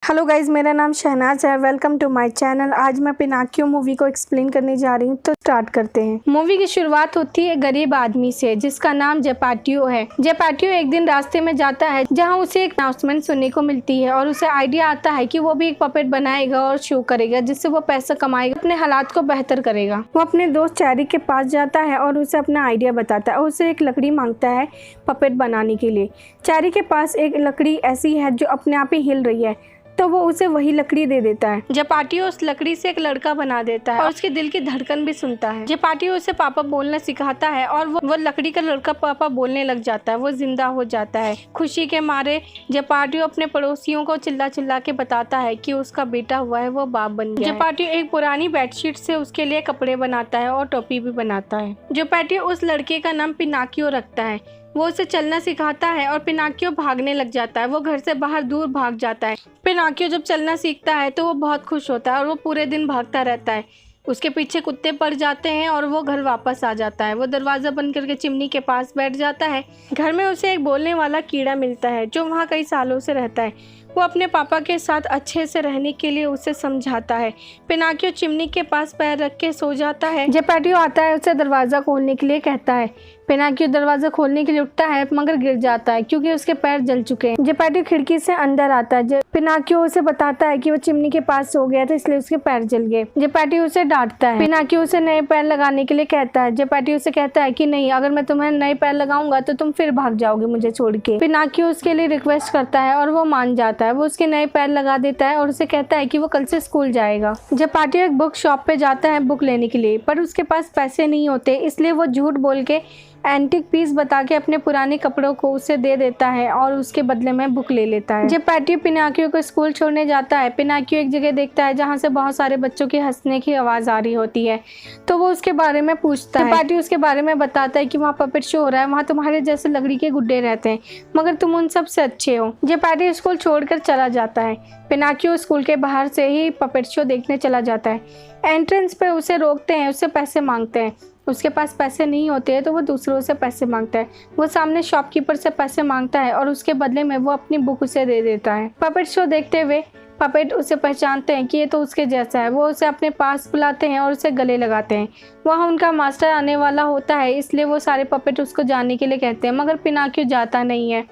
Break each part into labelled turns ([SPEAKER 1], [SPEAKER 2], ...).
[SPEAKER 1] Hello guys, मेरा नाम शहनाज है। Welcome to my channel. आज मैं पिनाकियो मूवी को एक्सप्लेन करने जा रही हूँ, तो स्टार्ट करते हैं। मूवी की शुरुआत होती है गरीब आदमी से जिसका नाम जेपाटियो है। जेपाटियो एक दिन रास्ते में जाता है जहाँ उसे एक अनाउंसमेंट सुनने को मिलती है और उसे आइडिया आता है कि वो भी एक पपेट बनाएगा और शो करेगा जिससे वो पैसा कमाएगा, अपने हालात को बेहतर करेगा। वो अपने दोस्त चैरी के पास जाता है और उसे अपना आइडिया बताता है और उसे एक लकड़ी मांगता है पपेट बनाने के लिए। चैरी के पास एक लकड़ी ऐसी है जो अपने आप ही हिल रही है, तो वो उसे वही लकड़ी दे देता है। जेपाटियो उस लकड़ी से एक लड़का बना देता है और उसके दिल की धड़कन भी सुनता है। जेपाटियो उसे पापा बोलना सिखाता है और वो लकड़ी का लड़का पापा बोलने लग जाता है। वो जिंदा हो जाता है। खुशी के मारे जेपाटियो अपने पड़ोसियों को चिल्ला चिल्ला के बताता है कि उसका बेटा हुआ है, वो बाप बन गया है। जेपाटियो एक पुरानी बेडशीट से उसके लिए कपड़े बनाता है और टोपी भी बनाता है। जेपाटियो उस लड़के का नाम पिनाकियो रखता है। वो उसे चलना सिखाता है और पिनाकियो भागने लग जाता है। वो घर से बाहर दूर भाग जाता है। पिनाकियो जब चलना सीखता है तो वो बहुत खुश होता है और वो पूरे दिन भागता रहता है। उसके पीछे कुत्ते पड़ जाते हैं और वो घर वापस आ जाता है। वो दरवाज़ा बंद करके चिमनी के पास बैठ जाता है। घर में उसे एक बोलने वाला कीड़ा मिलता है जो वहाँ कई सालों से रहता है। वो अपने पापा के साथ अच्छे से रहने के लिए उसे समझाता है। पिनाकियो चिमनी के पास पैर रख के सो जाता है। जेपाटियो आता है, उसे दरवाज़ा खोलने के लिए कहता है। पिनाकियो दरवाज़ा खोलने के लिए उठता है मगर गिर जाता है क्योंकि उसके पैर जल चुके हैं। जेपाटियो खिड़की से अंदर आता है। पिनाकियो उसे बताता है कि वो चिमनी के पास सो गया था इसलिए उसके पैर जल गए। जेपाटियो उसे डांटता है। पिनाकियो उसे नए पैर लगाने के लिए कहता है। जेपाटियो उसे कहता है कि नहीं, अगर मैं तुम्हें नए पैर लगाऊंगा तो तुम फिर भाग जाओगे मुझे छोड़ के। पिनाकियो उसके लिए रिक्वेस्ट करता है और वो मान जाता है। वो उसके नए पैर लगा देता है और उसे कहता है कि वो कल से स्कूल जाएगा। जेपाटियो एक बुक शॉप पे जाता है बुक लेने के लिए, पर उसके पास पैसे नहीं होते, इसलिए वो झूठ बोल के एंटिक पीस बता के अपने पुराने कपड़ों को उसे दे देता है और उसके बदले में बुक ले लेता है। जेपाटियो पिनाकियो को स्कूल छोड़ने जाता है। पिनाकियो एक जगह देखता है जहाँ से बहुत सारे बच्चों के हंसने की आवाज़ आ रही होती है, तो वो उसके बारे में पूछता है। जेपाटियो उसके बारे में बताता है कि वहाँ पपेट शो हो रहा है, वहाँ तुम्हारे जैसे लकड़ी के गुड्डे रहते हैं मगर तुम उन सब से अच्छे हो। जेपाटियो स्कूल छोड़कर चला जाता है। पिनाकियो स्कूल के बाहर से ही पपेट शो देखने चला जाता है। एंट्रेंस पे उसे रोकते हैं, उससे पैसे मांगते हैं। उसके पास पैसे नहीं होते हैं तो वो दूसरों से पैसे मांगता है। वो सामने शॉपकीपर से पैसे मांगता है और उसके बदले में वो अपनी बुक उसे दे देता है। पपेट शो देखते हुए पपेट उसे पहचानते हैं कि ये तो उसके जैसा है। वो उसे अपने पास बुलाते हैं और उसे गले लगाते हैं। वहाँ उनका मास्टर आने वाला होता है, इसलिए वो सारे पपेट उसको जाने के लिए कहते हैं मगर पिनाकियो जाता नहीं है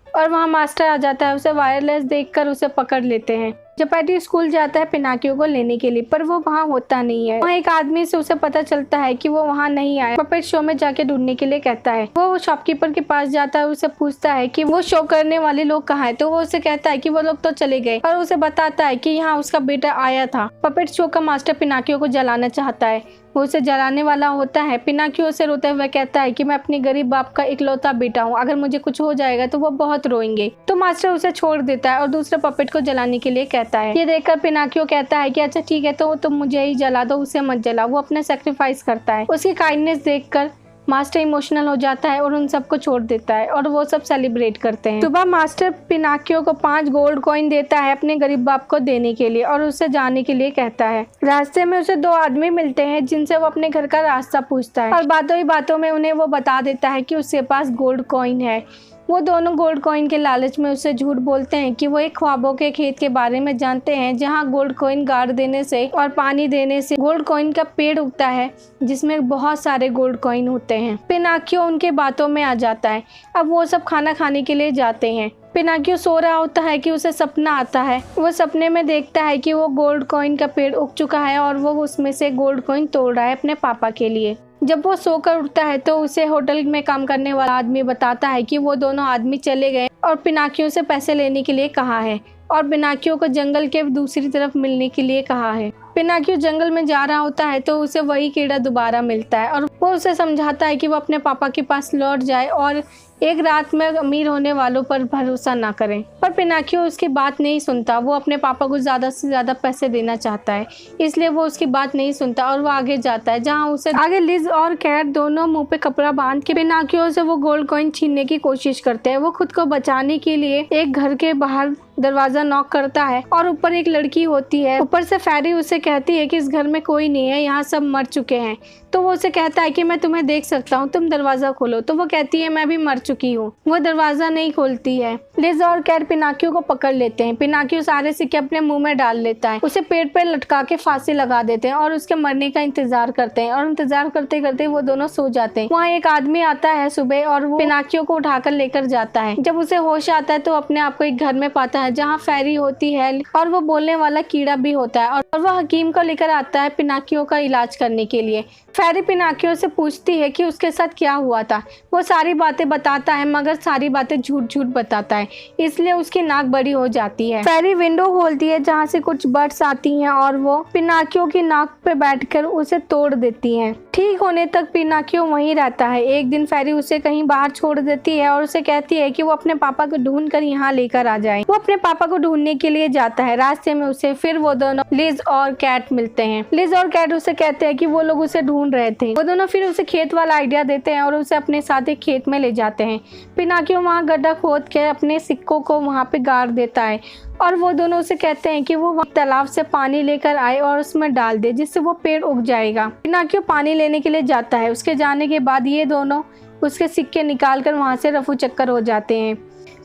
[SPEAKER 1] और वहाँ मास्टर आ जाता है। उसे वायरलेस देखकर उसे पकड़ लेते हैं। जेपाटियो स्कूल जाता है पिनाकियो को लेने के लिए, पर वो वहाँ होता नहीं है। वहाँ एक आदमी से उसे पता चलता है कि वो वहाँ नहीं आया। पपेट शो में जाके ढूंढने के लिए कहता है। वो शॉपकीपर के पास जाता है, उसे पूछता है कि वो शो करने वाले लोग कहाँ हैं, तो वो उसे कहता है कि वो लोग तो चले गए और उसे बताता है कि यहाँ उसका बेटा आया था। पपेट शो का मास्टर पिनाकियो को जलाना चाहता है। वो उसे जलाने वाला होता है। पिनाकियो उसे रोते हुए कहता है कि मैं अपने गरीब बाप का इकलौता बेटा हूँ, अगर मुझे कुछ हो जाएगा तो वो बहुत रोएंगे। तो मास्टर उसे छोड़ देता है और दूसरे पपेट को जलाने के लिए कहता है। ये देखकर पिनाकियो कहता है कि अच्छा ठीक है, तो तुम मुझे ही जला दो, उसे मत जला। वो अपना सेक्रीफाइस करता है। उसकी काइंडनेस देखकर मास्टर इमोशनल हो जाता है और उन सबको छोड़ देता है और वो सब सेलिब्रेट करते हैं। सुबह मास्टर पिनाकियो को 5 गोल्ड कॉइन देता है अपने गरीब बाप को देने के लिए और उससे जाने के लिए कहता है। रास्ते में उसे 2 आदमी मिलते हैं जिनसे वो अपने घर का रास्ता पूछता है और बातों ही बातों में उन्हें वो बता देता है कि उसके पास गोल्ड कॉइन है। वो दोनों गोल्ड कॉइन के लालच में उससे झूठ बोलते हैं कि वो एक ख्वाबों के खेत के बारे में जानते हैं जहां गोल्ड कॉइन गाड़ देने से और पानी देने से गोल्ड कॉइन का पेड़ उगता है जिसमें बहुत सारे गोल्ड कॉइन होते हैं। पिनाकियो उनके बातों में आ जाता है। अब वो सब खाना खाने के लिए जाते हैं। पिनाकियो सो रहा होता है कि उसे सपना आता है। वो सपने में देखता है कि वो गोल्ड कॉइन का पेड़ उग चुका है और वो उसमें से गोल्ड कॉइन तोड़ रहा है अपने पापा के लिए। जब वो सोकर उठता है तो उसे होटल में काम करने वाला आदमी बताता है कि वो दोनों आदमी चले गए और पिनाकियो से पैसे लेने के लिए कहा है और पिनाकियो को जंगल के दूसरी तरफ मिलने के लिए कहा है। पिनाकियो जंगल में जा रहा होता है तो उसे वही कीड़ा दोबारा मिलता है और वो उसे समझाता है कि वो अपने पापा के पास लौट जाए और एक रात में अमीर होने वालों पर भरोसा ना करें। पर पिनाकियो उसकी बात नहीं सुनता। वो अपने पापा को ज़्यादा से ज़्यादा पैसे देना चाहता है, इसलिए वो उसकी बात नहीं सुनता और वो आगे जाता है जहाँ उसे आगे लिज और कैट दोनों मुंह पे कपड़ा बांध के पिनाकियो से वो गोल्ड कॉइन छीनने की कोशिश करते हैं। वो खुद को बचाने के लिए एक घर के बाहर दरवाजा नॉक करता है और ऊपर एक लड़की होती है। ऊपर से फैरी उसे कहती है कि इस घर में कोई नहीं है, यहाँ सब मर चुके हैं। तो वो उसे कहता है कि मैं तुम्हें देख सकता हूँ, तुम दरवाजा खोलो। तो वो कहती है मैं भी मर चुकी हूँ। वो दरवाजा नहीं खोलती है। लिज और कैट पिनाकियो को पकड़ लेते हैं। पिनाकियो सारे सिक्के अपने मुंह में डाल लेता है, उसे पेड़ पे लटका के फांसी लगा देते हैं और उसके मरने का इंतजार करते हैं। और इंतजार करते करते वो दोनों सो जाते हैं। वहाँ एक आदमी आता है सुबह और वो पिनाकियो को उठाकर लेकर जाता है। जब उसे होश आता है तो अपने आप को एक घर में पाता है जहाँ फेरी होती है और वो बोलने वाला कीड़ा भी होता है। और वह हकीम को लेकर आता है पिनाकियो का इलाज करने के लिए। फेरी पिनाकियो से पूछती है कि उसके साथ क्या हुआ था। वो सारी बातें बताता है मगर सारी बातें झूठ झूठ बताता है, इसलिए उसकी नाक बड़ी हो जाती है। फेरी विंडो खोलती है जहाँ से कुछ बर्ड्स आती हैं और वो पिनाकियो की नाक पे बैठकर उसे तोड़ देती हैं। ठीक होने तक पिनाकियो वहीं रहता है। एक दिन फेरी उसे कहीं बाहर छोड़ देती है और उसे कहती है कि वो अपने पापा को ढूंढ कर यहाँ लेकर आ जाए। वो अपने पापा को ढूंढने के लिए जाता है। रास्ते में उसे फिर वो दोनों लिज और कैट मिलते हैं। लिज और कैट उसे कहते हैं कि वो लोग उसे ढूंढ रहे थे। वो दोनों फिर उसे खेत वाला आइडिया देते हैं और उसे अपने साथ एक खेत में ले जाते हैं। पिनाकियो वहाँ गड्ढा खोद के अपने सिक्कों को वहाँ पे गाड़ देता है और वो दोनों उसे कहते हैं कि वो तालाब से पानी लेकर आए और उसमें डाल दे, जिससे वो पेड़ उग जाएगा। पिनाकियो पानी लेने के लिए जाता है। उसके जाने के बाद ये दोनों उसके सिक्के निकाल कर वहाँ से रफू चक्कर हो जाते हैं।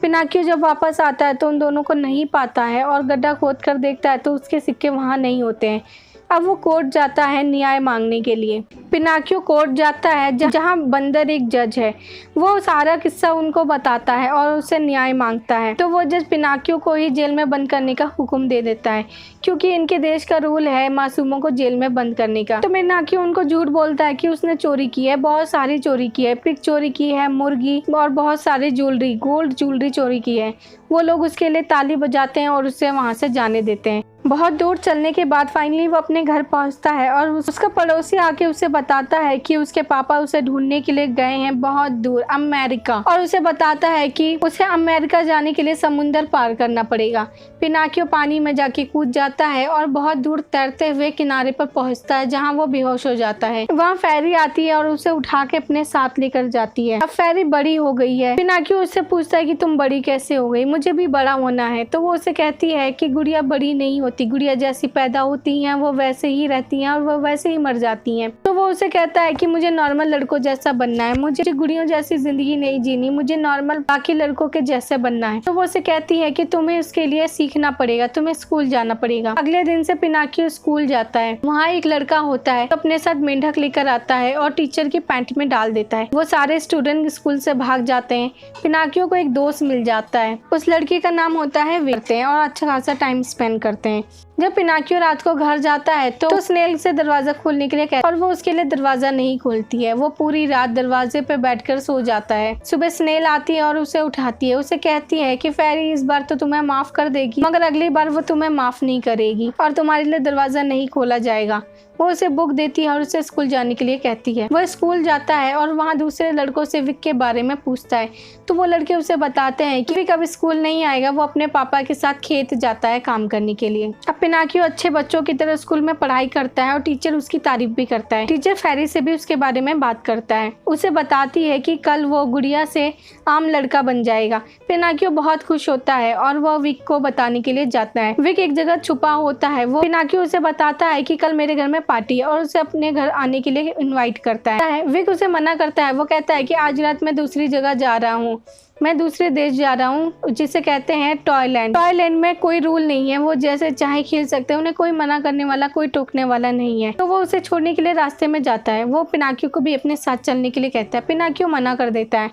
[SPEAKER 1] पिनाकियो जब वापस आता है तो उन दोनों को नहीं पाता है और गड्ढा खोद कर देखता है तो उसके सिक्के वहाँ नहीं होते हैं। अब वो कोर्ट जाता है न्याय मांगने के लिए। पिनाकियो कोर्ट जाता है जहाँ बंदर एक जज है। वो सारा किस्सा उनको बताता है और उससे न्याय मांगता है। तो वो जज पिनाकियो को ही जेल में बंद करने का हुक्म दे देता है, क्योंकि इनके देश का रूल है मासूमों को जेल में बंद करने का। तो पिनाकियो उनको झूठ बोलता है कि उसने चोरी की है, बहुत सारी चोरी की है, पिग चोरी की है, मुर्गी और बहुत सारी ज्वेलरी, गोल्ड ज्वेलरी चोरी की है। वो लोग उसके लिए ताली बजाते हैं और उसे वहाँ से जाने देते हैं। बहुत दूर चलने के बाद फाइनली वो अपने घर पहुंचता है और उसका पड़ोसी आके उसे बताता है कि उसके पापा उसे ढूंढने के लिए गए हैं बहुत दूर अमेरिका, और उसे बताता है कि उसे अमेरिका जाने के लिए समुंदर पार करना पड़ेगा। पिनाकियो पानी में जाके कूद जाता है और बहुत दूर तैरते हुए किनारे पर पहुंचता है जहां वो बेहोश हो जाता है। वहां फेरी आती है और उसे उठा के अपने साथ लेकर जाती है। अब फेरी बड़ी हो गई है। पिनाकियो उससे पूछता है कि तुम बड़ी कैसे हो गई, मुझे भी बड़ा होना है। तो वो उसे कहती है कि गुड़िया बड़ी नहीं होती, गुड़िया जैसी पैदा होती हैं वो वैसे ही रहती हैं और वो वैसे ही मर जाती हैं। तो वो उसे कहता है कि मुझे नॉर्मल लड़कों जैसा बनना है, मुझे गुड़ियों जैसी जिंदगी नहीं जीनी, मुझे नॉर्मल बाकी लड़कों के जैसे बनना है। तो वो उसे कहती है कि तुम्हें उसके लिए सीखना पड़ेगा, तुम्हें स्कूल जाना पड़ेगा। अगले दिन से पिनाकियो स्कूल जाता है। वहाँ एक लड़का होता है तो अपने साथ मेंढक लेकर आता है और टीचर की पैंट में डाल देता है। वो सारे स्टूडेंट स्कूल से भाग जाते हैं। पिनाकियो को एक दोस्त मिल जाता है, उस लड़की का नाम होता है विरते हैं और अच्छा खासा टाइम स्पेंड करते हैं। जब पिनाकियो रात को घर जाता है तो स्नेल से दरवाजा खोलने के लिए कहता है और वो उसके लिए दरवाजा नहीं खोलती है। वो पूरी रात दरवाजे पे बैठकर सो जाता है। सुबह स्नेल आती है और उसे उठाती है। उसे कहती है कि फेरी इस बार तो तुम्हें माफ कर देगी, मगर अगली बार वो तुम्हें माफ नहीं करेगी और तुम्हारे लिए दरवाजा नहीं खोला जाएगा। वो उसे बुक देती है और उसे स्कूल जाने के लिए कहती है। वो स्कूल जाता है और वहाँ दूसरे लड़कों से विक के बारे में पूछता है। तो वो लड़के उसे बताते हैं कि विक अब स्कूल नहीं आएगा, वो अपने पापा के साथ खेत जाता है काम करने के लिए। अब पिनाकियो अच्छे बच्चों की तरह स्कूल में पढ़ाई करता है और टीचर उसकी तारीफ भी करता है। टीचर फेरी से भी उसके बारे में बात करता है, उसे बताती है कि कल वो गुड़िया से आम लड़का बन जाएगा। पिनाकियो बहुत खुश होता है और वो विक को बताने के लिए जाता है। विक एक जगह छुपा होता है। वो पिनाकियो उसे बताता है कि कल मेरे घर में पार्टी है और उसे अपने घर आने के लिए इनवाइट करता है। विक उसे मना करता है। वो कहता है कि आज रात मैं दूसरी जगह जा रहा हूँ, मैं दूसरे देश जा रहा हूँ जिसे कहते हैं टॉयलैंड। टॉयलैंड में कोई रूल नहीं है, वो जैसे चाहे खेल सकते हैं, उन्हें कोई मना करने वाला, कोई टोकने वाला नहीं है। तो वो उसे छोड़ने के लिए रास्ते में जाता है। वो पिनाकियो को भी अपने साथ चलने के लिए कहता है। पिनाकियो मना कर देता है।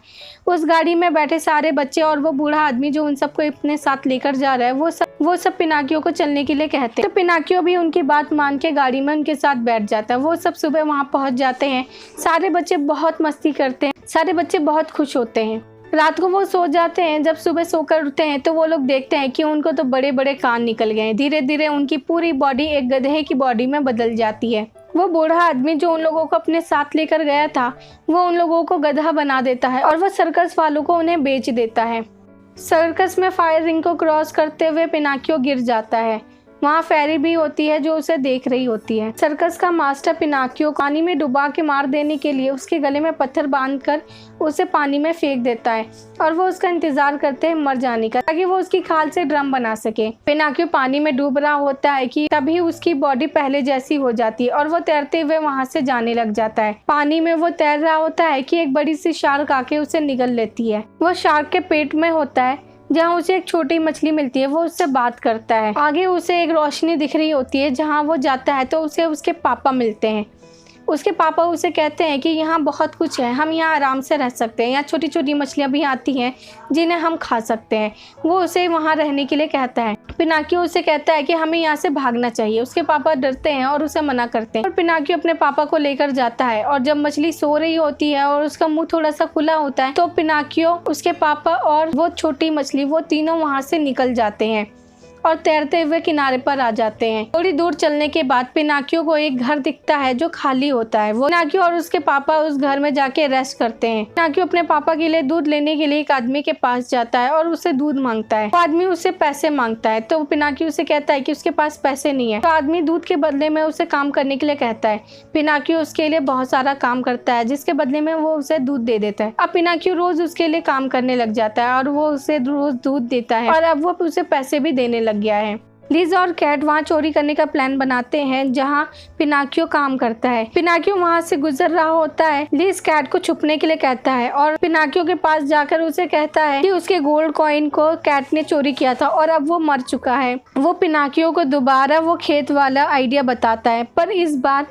[SPEAKER 1] उस गाड़ी में बैठे सारे बच्चे और वो बूढ़ा आदमी जो उन सबको अपने साथ लेकर जा रहा है वो सब पिनाकियो को चलने के लिए कहते हैं। तो पिनाकियो भी उनकी बात मान के गाड़ी में उनके साथ बैठ जाता है। वो सब सुबह वहाँ पहुँच जाते हैं। सारे बच्चे बहुत मस्ती करते हैं, सारे बच्चे बहुत खुश होते हैं। रात को वो सो जाते हैं। जब सुबह सोकर उठते हैं तो वो लोग देखते हैं कि उनको तो बड़े बड़े कान निकल गए हैं। धीरे धीरे उनकी पूरी बॉडी एक गधे की बॉडी में बदल जाती है। वो बूढ़ा आदमी जो उन लोगों को अपने साथ लेकर गया था वो उन लोगों को गधा बना देता है और वो सर्कस वालों को उन्हें बेच देता है। सर्कस में फायर रिंग को क्रॉस करते हुए पिनाकियो गिर जाता है। वहाँ फेरी भी होती है जो उसे देख रही होती है। सर्कस का मास्टर पिनाकियो पानी में डुबा के मार देने के लिए उसके गले में पत्थर बांधकर उसे पानी में फेंक देता है और वो उसका इंतजार करते हैं मर जाने का, ताकि वो उसकी खाल से ड्रम बना सके। पिनाकियो पानी में डूब रहा होता है कि तभी उसकी बॉडी पहले जैसी हो जाती है और वो तैरते हुए वहाँ से जाने लग जाता है। पानी में वो तैर रहा होता है कि एक बड़ी सी शार्क आके उसे निगल लेती है। वो शार्क के पेट में होता है जहाँ उसे एक छोटी मछली मिलती है। वो उससे बात करता है। आगे उसे एक रोशनी दिख रही होती है, जहाँ वो जाता है तो उसे उसके पापा मिलते हैं। उसके पापा उसे कहते हैं कि यहाँ बहुत कुछ है, हम यहाँ आराम से रह सकते हैं, यहाँ छोटी छोटी मछलियाँ भी आती हैं जिन्हें हम खा सकते हैं। वो उसे वहाँ रहने के लिए कहता है। पिनाकियो उसे कहता है कि हमें यहाँ से भागना चाहिए। उसके पापा डरते हैं और उसे मना करते हैं और पिनाकियो अपने पापा को लेकर जाता है। और जब मछली सो रही होती है और उसका मुंह थोड़ा सा खुला होता है तो पिनाकियो, उसके पापा और वो छोटी मछली, वो तीनों वहाँ से निकल जाते हैं और तैरते हुए किनारे पर आ जाते हैं। थोड़ी दूर चलने के बाद पिनाकियो को एक घर दिखता है जो खाली होता है। वो पिनाकियो और उसके पापा उस घर में जाके रेस्ट करते हैं। पिनाकियो अपने पापा के लिए दूध लेने के लिए एक आदमी के पास जाता है और उससे दूध मांगता है। वो आदमी उससे पैसे मांगता है तो पिनाकियो उसे कहता है कि उसके पास पैसे नहीं है। तो आदमी दूध के बदले में उसे काम करने के लिए कहता है। पिनाकियो उसके लिए बहुत सारा काम करता है जिसके बदले में वो उसे दूध दे देता है। अब पिनाकियो रोज उसके लिए काम करने लग जाता है और वो उसे रोज दूध देता है और अब वो उसे पैसे भी देने लग गया है। लिज और कैट वहाँ चोरी करने का प्लान बनाते हैं जहाँ पिनाकियो काम करता है। पिनाकियो वहाँ से गुजर रहा होता है। लिज कैट को छुपने के लिए कहता है और पिनाकियो के पास जाकर उसे कहता है कि उसके गोल्ड कॉइन को कैट ने चोरी किया था और अब वो मर चुका है। वो पिनाकियो को दोबारा वो खेत वाला आइडिया बताता है, पर इस बार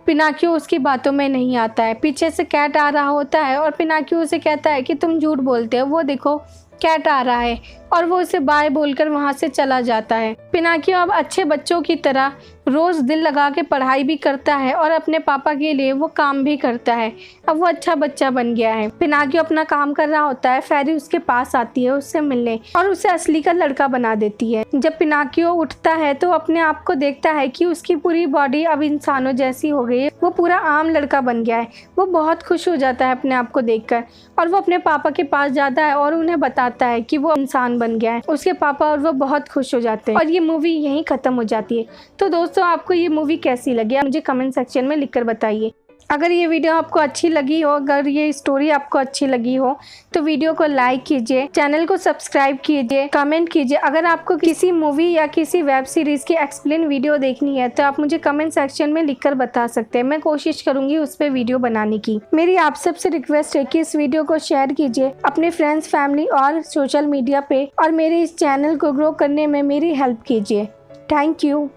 [SPEAKER 1] पिनाकियो उसकी बातों में नहीं आता है। पीछे से कैट आ रहा होता है और पिनाकियो उसे कहता है कि तुम झूठ बोलते हो, वो देखो कैट आ रहा है, और वो उसे बाय बोलकर वहाँ से चला जाता है। पिनाकियो अब अच्छे बच्चों की तरह रोज दिल लगा के पढ़ाई भी करता है और अपने पापा के लिए वो काम भी करता है। अब वो अच्छा बच्चा बन गया है। पिनाकियो अपना काम कर रहा होता है। फेरी उसके पास आती है उससे मिलने और उसे असली का लड़का बना देती है। जब पिनाकियो उठता है तो अपने आप को देखता है कि उसकी पूरी बॉडी अब इंसानों जैसी हो गई है। वो पूरा आम लड़का बन गया है। वो बहुत खुश हो जाता है अपने आप को देखकर और वो अपने पापा के पास जाता है और उन्हें बताता है कि वो इंसान बन गया है। उसके पापा और वो बहुत खुश हो जाते हैं और ये मूवी यहीं खत्म हो जाती है। तो दोस्तों, आपको ये मूवी कैसी लगी मुझे कमेंट सेक्शन में लिखकर बताइए। अगर ये वीडियो आपको अच्छी लगी हो, अगर ये स्टोरी आपको अच्छी लगी हो तो वीडियो को लाइक कीजिए, चैनल को सब्सक्राइब कीजिए, कमेंट कीजिए। अगर आपको किसी मूवी या किसी वेब सीरीज की एक्सप्लेन वीडियो देखनी है तो आप मुझे कमेंट सेक्शन में लिखकर बता सकते हैं। मैं कोशिश करूंगी उस पर वीडियो बनाने की। मेरी आप सबसे रिक्वेस्ट है कि इस वीडियो को शेयर कीजिए अपने फ्रेंड्स, फैमिली और सोशल मीडिया पे, और मेरे इस चैनल को ग्रो करने में मेरी हेल्प कीजिए। Thank you.